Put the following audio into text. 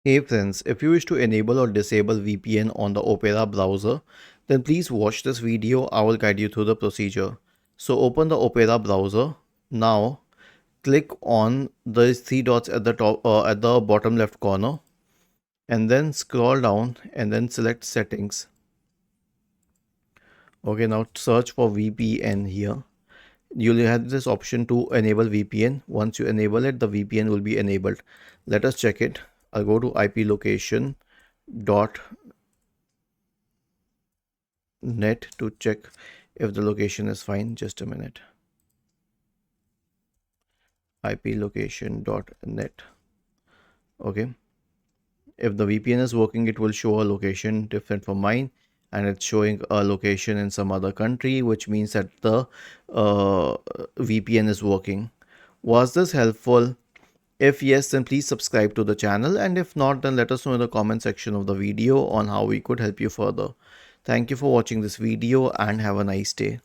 Hey friends, if you wish to enable or disable VPN on the Opera browser, then please watch this video. I will guide you through the procedure. So open the Opera browser. Now click on the three dots at the top at the bottom left corner and then scroll down and then select settings. Okay, now search for VPN here. You'll have this option to enable VPN. Once you enable it, the VPN will be enabled. Let us check it. I'll go to IP location dot net to check if the location is fine. Just a minute. IP location dot net. Okay, if the VPN is working, it will show a location different from mine, and it's showing a location in some other country, which means that the VPN is working. Was this helpful? If yes, then please subscribe to the channel, and if not, then let us know in the comment section of the video on how we could help you further. Thank you for watching this video and have a nice day.